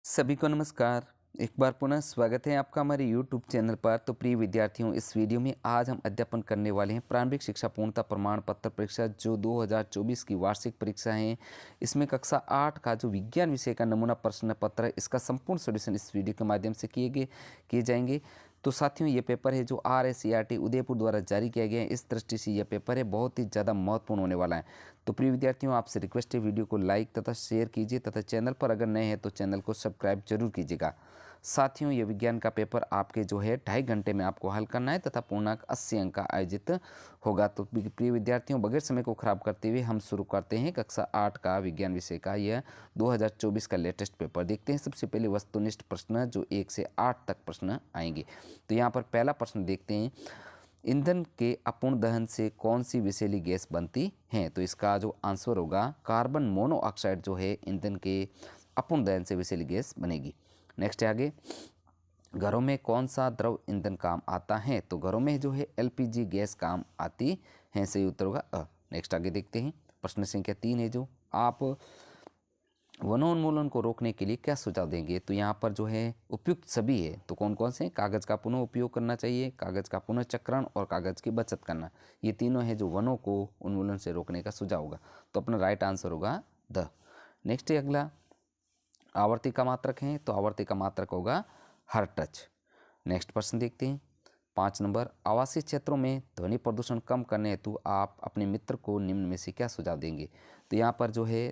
सभी को नमस्कार। एक बार पुनः स्वागत है आपका हमारे YouTube चैनल पर। तो प्रिय विद्यार्थियों, इस वीडियो में आज हम अध्यापन करने वाले हैं प्रारंभिक शिक्षा पूर्णता प्रमाण पत्र परीक्षा जो 2024 की वार्षिक परीक्षा है। इसमें कक्षा 8 का जो विज्ञान विषय का नमूना प्रश्न पत्र है, इसका संपूर्ण सोल्यूशन इस वीडियो के माध्यम से किए जाएंगे। तो साथियों, ये पेपर है जो RSCRT उदयपुर द्वारा जारी किया गया है। इस दृष्टि से यह पेपर है बहुत ही ज़्यादा महत्वपूर्ण होने वाला है। तो प्रिय विद्यार्थियों, आपसे रिक्वेस्ट है, वीडियो को लाइक तथा शेयर कीजिए तथा चैनल पर अगर नए हैं तो चैनल को सब्सक्राइब जरूर कीजिएगा। साथियों, ये विज्ञान का पेपर आपके जो है 2.5 घंटे में आपको हल करना है तथा पूर्णांक 80 अंक का आयोजित होगा। तो प्रिय विद्यार्थियों, बगैर समय को खराब करते हुए हम शुरू करते हैं कक्षा 8 का विज्ञान विषय का यह 2024 का लेटेस्ट पेपर। देखते हैं सबसे पहले वस्तुनिष्ठ प्रश्न जो 1 से 8 तक प्रश्न आएंगे। तो यहाँ पर पहला प्रश्न देखते हैं, ईंधन के अपूर्ण दहन से कौन सी विषैली गैस बनती है? तो इसका जो आंसर होगा कार्बन मोनोऑक्साइड जो है ईंधन के अपूर्ण दहन से विषैली गैस बनेगी। नेक्स्ट है आगे, घरों में कौन सा द्रव ईंधन काम आता है? तो घरों में जो है LPG गैस काम आती है, सही उत्तर होगा अ। नेक्स्ट आगे देखते हैं, प्रश्न संख्या 3 है जो आप वनोन्मूलन को रोकने के लिए क्या सुझाव देंगे? तो यहाँ पर जो है उपयुक्त सभी है। तो कौन कौन से? कागज़ का पुनः उपयोग करना चाहिए, कागज़ का पुनर्चक्रण और कागज़ की बचत करना। ये तीनों है जो वनों को उन्मूलन से रोकने का सुझाव होगा। तो अपना राइट आंसर होगा द। नेक्स्ट है अगला, आवर्ती का मात्रक है, तो आवर्ती का मात्रक होगा हर टच। नेक्स्ट प्रश्न देखते हैं 5 नंबर, आवासीय क्षेत्रों में ध्वनि प्रदूषण कम करने हेतु आप अपने मित्र को निम्न में से क्या सुझाव देंगे? तो यहाँ पर जो है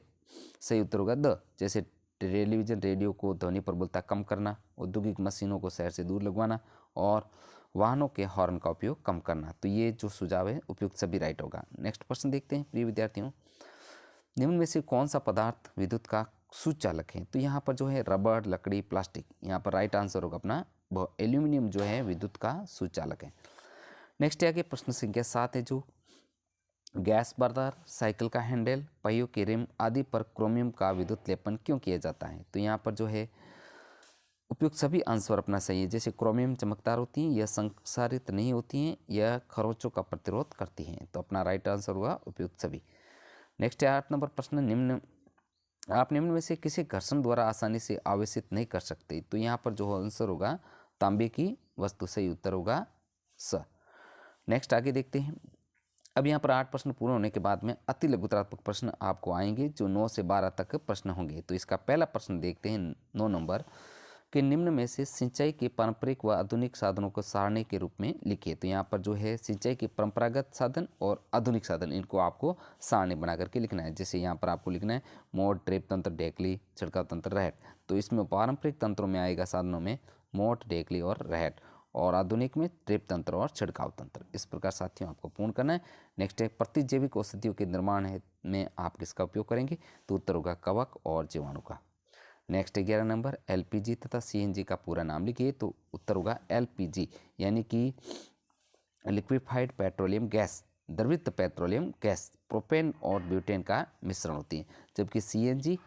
सही उत्तर होगा द। जैसे टेलीविज़न रेडियो को ध्वनि प्रबलता कम करना, औद्योगिक मशीनों को शहर से दूर लगवाना और वाहनों के हॉर्न का उपयोग कम करना। तो ये जो सुझाव है उपयुक्त सभी राइट होगा। नेक्स्ट प्रश्न देखते हैं प्रिय विद्यार्थियों, निम्न में से कौन सा पदार्थ विद्युत का सुचालक है? तो यहाँ पर जो है रबर, लकड़ी, प्लास्टिक। यहाँ पर राइट आंसर होगा अपना एल्यूमिनियम जो है विद्युत का सुचालक है। नेक्स्ट है आगे प्रश्न संख्या 7 है जो गैस बर्नर, साइकिल का हैंडल, पहियों के रिम आदि पर क्रोमियम का विद्युत लेपन क्यों किया जाता है? तो यहाँ पर जो है उपयुक्त सभी आंसर अपना सही है। जैसे क्रोमियम चमकदार होती हैं, यह संसारित नहीं होती हैं, यह खरोंचों का प्रतिरोध करती हैं। तो अपना राइट आंसर होगा उपयुक्त सभी। नेक्स्ट है 8 नंबर प्रश्न, आप निम्न में से किसी घर्षण द्वारा आसानी से आवेशित नहीं कर सकते। तो यहाँ पर जो आंसर होगा तांबे की वस्तु, सही उत्तर होगा स। नेक्स्ट आगे देखते हैं, अब यहाँ पर 8 प्रश्न पूर्ण होने के बाद में अति लघुतरात्मक प्रश्न आपको आएंगे जो 9 से 12 तक प्रश्न होंगे। तो इसका पहला प्रश्न देखते हैं 9 नंबर कि निम्न में से सिंचाई के पारंपरिक व आधुनिक साधनों को सारणी के रूप में लिखिए। तो यहाँ पर जो है सिंचाई के परंपरागत साधन और आधुनिक साधन, इनको आपको सारणी बना करके लिखना है। जैसे यहाँ पर आपको लिखना है मोट, ड्रिप तंत्र, ढेकली, छिड़काव तंत्र, रहट। तो इसमें पारंपरिक तंत्रों में आएगा साधनों में मोट, ढेकली और रहट, और आधुनिक में ड्रिप तंत्र और छिड़काव तंत्र। इस प्रकार साथियों आपको पूर्ण करना है। नेक्स्ट है प्रतिजैविक औषधियों के निर्माण में आप किसका उपयोग करेंगे? तो उत्तर होगा कवक और जीवाणु का। नेक्स्ट 11 नंबर, LPG तथा CNG का पूरा नाम लिखिए। तो उत्तर होगा LPG यानी कि लिक्विफाइड पेट्रोलियम गैस, द्रवित पेट्रोलियम गैस प्रोपेन और ब्यूटेन का मिश्रण होती है, जबकि CNG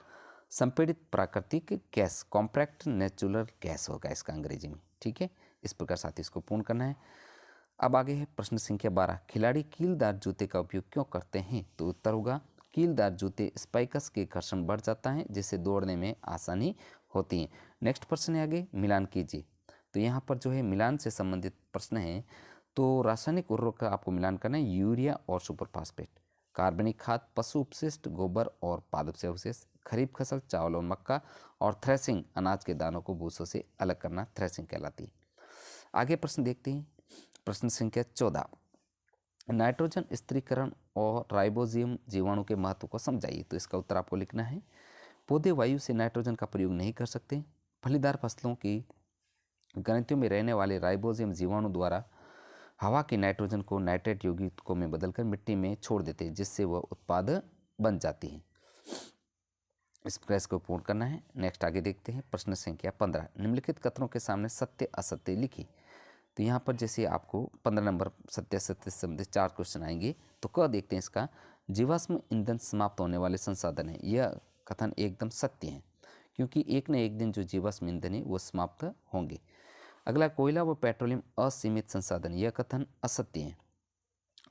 संपीड़ित प्राकृतिक गैस कॉम्पैक्ट नेचुरल गैस होगा इसका अंग्रेजी में। ठीक है, इस प्रकार साथ इसको पूर्ण करना है। अब आगे है प्रश्न संख्या 12, खिलाड़ी कीलदार जूते का उपयोग क्यों करते हैं? तो उत्तर होगा कीलदार जूते स्पाइकस के घर्षण बढ़ जाता है जिससे दौड़ने में आसानी होती है। नेक्स्ट प्रश्न है आगे, मिलान कीजिए। तो यहाँ पर जो है मिलान से संबंधित प्रश्न है। तो रासायनिक उर्वरक का आपको मिलान करना है यूरिया और सुपर फास्फेट, कार्बनिक खाद, पशु अपशिष्ट, गोबर और पादप से अवशेष, खरीफ फसल चावल और मक्का, और थ्रेसिंग अनाज के दानों को भूसों से अलग करना थ्रेसिंग कहलाती है। आगे प्रश्न देखते हैं, प्रश्न संख्या 14, नाइट्रोजन स्थिरीकरण और राइबोसोम जीवाणु के महत्व को समझाइए। तो इसका उत्तर आपको लिखना है पौधे वायु से नाइट्रोजन का प्रयोग नहीं कर सकते। फलीदार फसलों की ग्रंथियों में रहने वाले राइबोसोम जीवाणु द्वारा हवा के नाइट्रोजन को नाइट्रेट यौगिकों में बदलकर मिट्टी में छोड़ देते हैं जिससे वह उत्पाद बन जाती है। इस प्रयास को पूर्ण करना है। नेक्स्ट आगे देखते हैं प्रश्न संख्या 15, निम्नलिखित कथनों के सामने सत्य असत्य लिखिए। तो यहाँ पर जैसे आपको 15 नंबर सत्य असत्य से संबंधित 4 क्वेश्चन आएंगे। तो क देखते हैं इसका, जीवाश्म ईंधन समाप्त होने वाले संसाधन है। यह कथन एकदम सत्य है क्योंकि एक न एक दिन जो जीवाश्म ईंधन है वो समाप्त होंगे। अगला, कोयला व पेट्रोलियम असीमित संसाधन, यह कथन असत्य है।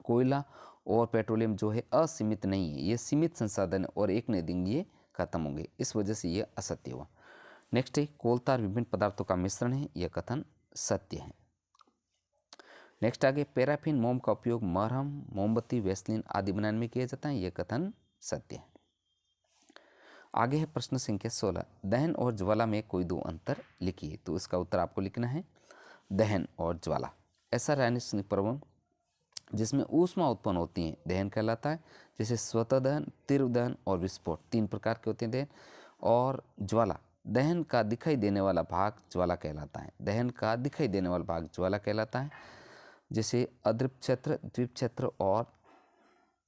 कोयला और पेट्रोलियम जो है असीमित नहीं है, ये सीमित संसाधन और एक न दिन ये खत्म होंगे, इस वजह से ये असत्य हुआ। नेक्स्ट है कोलतार विभिन्न पदार्थों का मिश्रण है, यह कथन सत्य है। नेक्स्ट आगे पैराफिन मोम का उपयोग मरहम, मोमबत्ती, वैसलीन आदि बनाने में किया जाता है, यह कथन सत्य है। आगे है प्रश्न संख्या 16, दहन और ज्वाला में कोई दो अंतर लिखिए। तो इसका उत्तर आपको लिखना है दहन और ज्वाला ऐसा रासायनिक प्रभाव जिसमें ऊष्मा उत्पन्न होती है दहन कहलाता है। जैसे स्वतः दहन, तीव्र दहन और विस्फोट, तीन प्रकार के होते हैं दहन। और ज्वाला, दहन का दिखाई देने वाला भाग ज्वाला कहलाता है। दहन का दिखाई देने वाला भाग ज्वाला कहलाता है, जैसे अदृप्त क्षेत्र, द्वीप क्षेत्र और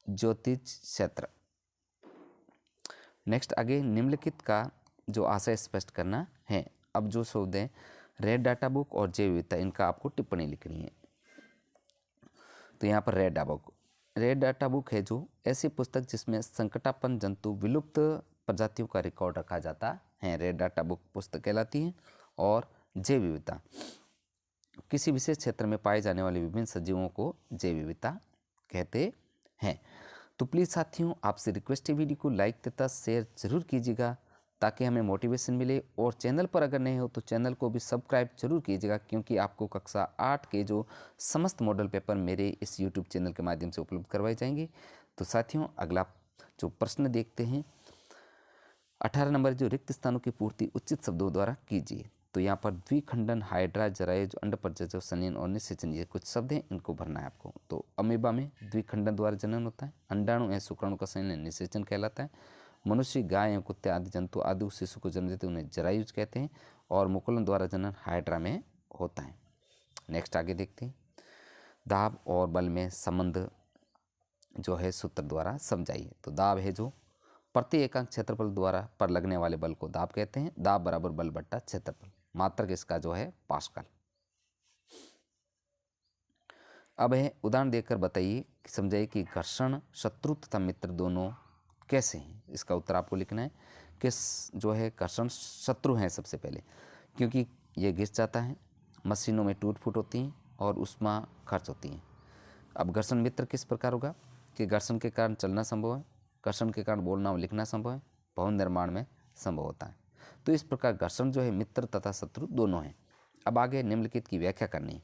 ज्योतिज क्षेत्र। नेक्स्ट आगे निम्नलिखित का जो आशय स्पष्ट करना है। अब जो शब्द हैं रेड डाटा बुक और जैव विविधता, इनका आपको टिप्पणी लिखनी है। तो यहाँ पर रेड डाटा बुक है जो ऐसी पुस्तक जिसमें संकटापन्न जंतु, विलुप्त प्रजातियों का रिकॉर्ड रखा जाता है, रेड डाटा बुक पुस्तक कहलाती है। और जैव विविधता, किसी विशेष क्षेत्र में पाए जाने वाले विभिन्न सजीवों को जैव विविधता कहते हैं। तो प्लीज़ साथियों, आपसे रिक्वेस्ट है वीडियो को लाइक तथा शेयर जरूर कीजिएगा ताकि हमें मोटिवेशन मिले। और चैनल पर अगर नहीं हो तो चैनल को भी सब्सक्राइब जरूर कीजिएगा, क्योंकि आपको कक्षा 8 के जो समस्त मॉडल पेपर मेरे इस यूट्यूब चैनल के माध्यम से उपलब्ध करवाए जाएंगे। तो साथियों, अगला जो प्रश्न देखते हैं 18 नंबर, जो रिक्त स्थानों की पूर्ति उचित शब्दों द्वारा कीजिए। तो यहाँ पर द्विखंडन, हाइड्रा, जरायुज, अंडपरजज, संलयन और निषेचन, ये कुछ शब्द हैं, इनको भरना है आपको। तो अमीबा में द्विखंडन द्वारा जनन होता है, अंडाणु या शुक्राणु का संलयन निषेचन कहलाता है। मनुष्य, गाय या कुत्ते आदि जंतु आदि उस शिशु को जन्म देते उन्हें जरायुज कहते हैं। और मुकुलन द्वारा जनन हाइड्रा में होता है। नेक्स्ट आगे देखते हैं, दाब और बल में संबंध जो है सूत्र द्वारा समझाइए। तो दाब है जो प्रति एकांक क्षेत्रफल द्वारा पर लगने वाले बल को दाब कहते हैं। दाब बराबर बल बट्टा क्षेत्रफल, मात्रक इसका जो है पास्कल। अब है उदाहरण देकर बताइए, समझाइए कि घर्षण शत्रु तथा मित्र दोनों कैसे हैं। इसका उत्तर आपको लिखना है। किस जो है घर्षण शत्रु हैं सबसे पहले, क्योंकि ये घिस जाता है, मशीनों में टूट फूट होती हैं और ऊष्मा खर्च होती है। अब घर्षण मित्र किस प्रकार होगा कि घर्षण के कारण चलना संभव है, घर्षण के कारण बोलना और लिखना संभव है, भवन निर्माण में संभव होता है। तो इस प्रकार घर्षण जो है मित्र तथा शत्रु दोनों हैं। अब आगे निम्नलिखित की व्याख्या करनी है।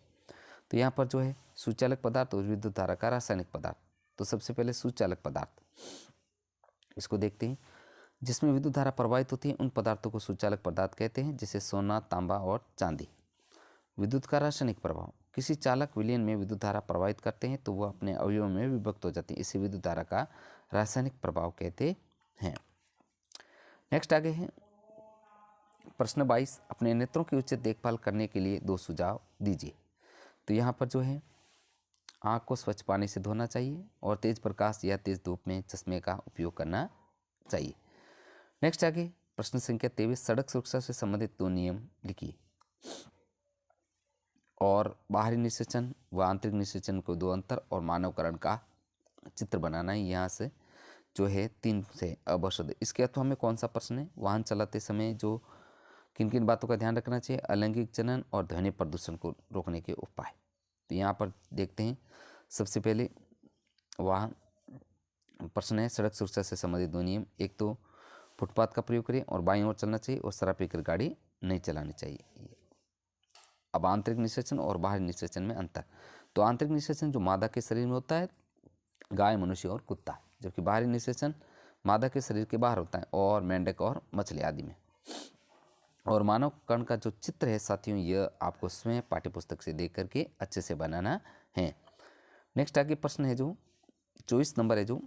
तो यहाँ पर जो है सुचालक पदार्थ और विद्युत धारा का रासायनिक पदार्थ। तो सबसे पहले सुचालक पदार्थ, इसको देखते हैं। जिसमें विद्युत धारा प्रवाहित होती है उन पदार्थों को सुचालक पदार्थ कहते हैं, जैसे सोना, तांबा और चांदी। विद्युत का रासायनिक प्रभाव, किसी चालक विलयन में विद्युत धारा प्रवाहित करते हैं तो वह अपने अवयवों में विभक्त हो जाती है, इसे विद्युत धारा का रासायनिक प्रभाव कहते हैं। नेक्स्ट आगे है प्रश्न 22, अपने नेत्रों की उचित देखभाल करने के लिए 2 सुझाव दीजिए। तो यहाँ पर जो है आँख को स्वच्छ पानी से धोना चाहिए और तेज प्रकाश या तेज धूप में चश्मे का उपयोग करना चाहिए। नेक्स्ट आगे प्रश्न संख्या 23, सड़क सुरक्षा से संबंधित 2 नियम लिखिए। और बाहरी निषेचन व आंतरिक निषेचन को 2 अंतर और मानवकरण का चित्र बनाना है। यहाँ से जो है 3 से अवशद। इसके अथवा में कौन सा प्रश्न है, वाहन चलाते समय जो किन किन बातों का ध्यान रखना चाहिए, अलैंगिक जनन और ध्वनि प्रदूषण को रोकने के उपाय। तो यहाँ पर देखते हैं, सबसे पहले वाहन प्रश्न है सड़क सुरक्षा से संबंधित 2 नियम। एक तो फुटपाथ का प्रयोग करें और बाईं ओर चलना चाहिए और शराब पीकर गाड़ी नहीं चलानी चाहिए। अब आंतरिक निषेचन और बाहरी निषेचन में अंतर। तो आंतरिक निषेचन जो मादा के शरीर में होता है, गाय, मनुष्य और कुत्ता, जबकि बाहरी निषेचन मादा के शरीर के बाहर होता है और मेंढक और मछली आदि में। और मानव कण का जो चित्र है साथियों, यह आपको स्वयं पाठ्यपुस्तक से देख करके अच्छे से बनाना है। नेक्स्ट आगे प्रश्न है जो 24 नंबर है, जो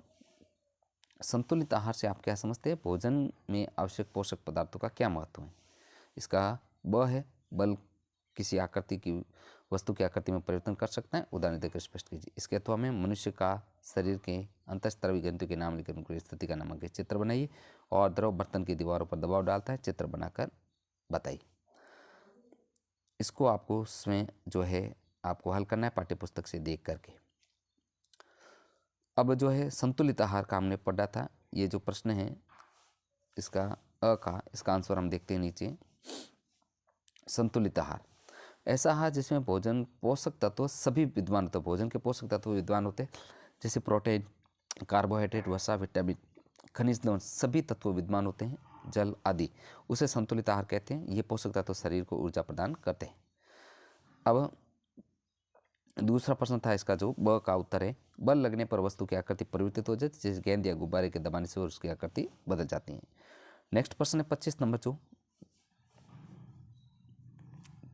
संतुलित आहार से आप क्या समझते हैं, भोजन में आवश्यक पोषक पदार्थों का क्या महत्व है। इसका ब है बल किसी आकृति की वस्तु की आकृति में परिवर्तन कर सकता है, उदाहरण देकर स्पष्ट कीजिए। इसके अथवा में मनुष्य का शरीर के अंतःस्रावी ग्रंथियों के नाम लिखकर उनकी स्थिति का नामांकन चित्र बनाइए। और द्रव बर्तन की दीवारों पर दबाव डालता है, चित्र बनाकर बताइए। इसको आपको स्वयं जो है आपको हल करना है पाठ्यपुस्तक से देख करके। अब जो है संतुलित आहार का हमने पढ़ा था, ये जो प्रश्न है इसका अ का इसका आंसर हम देखते हैं नीचे। संतुलित आहार ऐसा आहार जिसमें भोजन पोषक तत्व सभी विद्वान होते हैं, भोजन के पोषक तत्व विद्वान होते हैं, जैसे प्रोटीन, कार्बोहाइड्रेट, वसा, विटामिन, खनिज लवण सभी तत्व विद्वान होते हैं जल आदि, उसे संतुलित आहार कहते हैं। ये पोषक तत्व शरीर को ऊर्जा प्रदान करते हैं। अब दूसरा प्रश्न था इसका, जो ब का उत्तर है, बल लगने पर वस्तु की आकृति परिवर्तित हो जाती है, जैसे गेंद या गुब्बारे के दबाने से और उसकी आकृति बदल जाती है। नेक्स्ट प्रश्न है 25 नंबर, जो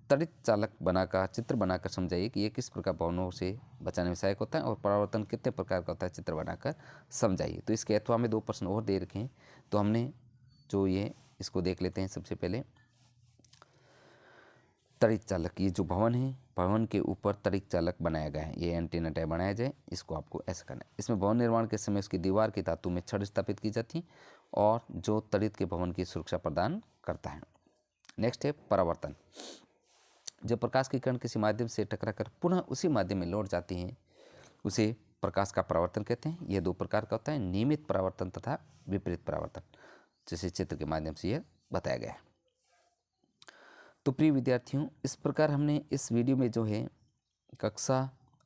त्वरित चालक बनाकर चित्र बनाकर समझाइए कि ये किस प्रकार भवनों से बचाने में सहायक होता है और परावर्तन कितने प्रकार का होता है, चित्र बनाकर समझाइए। तो इसके अथवा में 2 प्रश्न और दे रखे हैं, तो हमने जो ये इसको देख लेते हैं। सबसे पहले त्वरित चालक, ये जो भवन है, भवन के ऊपर त्वरित चालक बनाया गया है, ये एंटीना टाइप बनाया जाए, इसको आपको ऐसा करना है। इसमें भवन निर्माण के समय उसकी दीवार की धातु में छड़ स्थापित की जाती है और जो त्वरित के भवन की सुरक्षा प्रदान करता है। नेक्स्ट है परावर्तन, जब प्रकाश की किरण किसी माध्यम से टकराकर पुनः उसी माध्यम में लौट जाती हैं, उसे प्रकाश का परावर्तन कहते हैं। यह 2 प्रकार का होता है, नियमित परावर्तन तथा विपरीत परावर्तन, जैसे चित्र के माध्यम से यह बताया गया है। तो प्रिय विद्यार्थियों, इस प्रकार हमने इस वीडियो में जो है कक्षा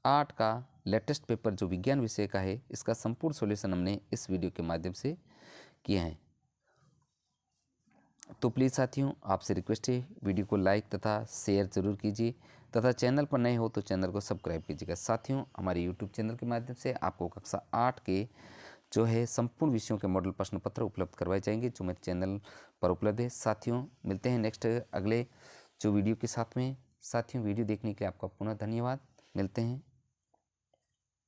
8 का लेटेस्ट पेपर जो विज्ञान विषय का है, इसका संपूर्ण सॉल्यूशन हमने इस वीडियो के माध्यम से किया है। तो प्लीज़ साथियों, आपसे रिक्वेस्ट है, वीडियो को लाइक तथा शेयर जरूर कीजिए तथा चैनल पर नए हो तो चैनल को सब्सक्राइब कीजिएगा। साथियों, हमारे यूट्यूब चैनल के माध्यम से आपको कक्षा 8 के जो है संपूर्ण विषयों के मॉडल प्रश्न पत्र उपलब्ध करवाए जाएंगे, जो मेरे चैनल पर उपलब्ध है। साथियों, मिलते हैं नेक्स्ट अगले जो वीडियो के साथ में। साथियों, वीडियो देखने के लिए आपका पुनः धन्यवाद। मिलते हैं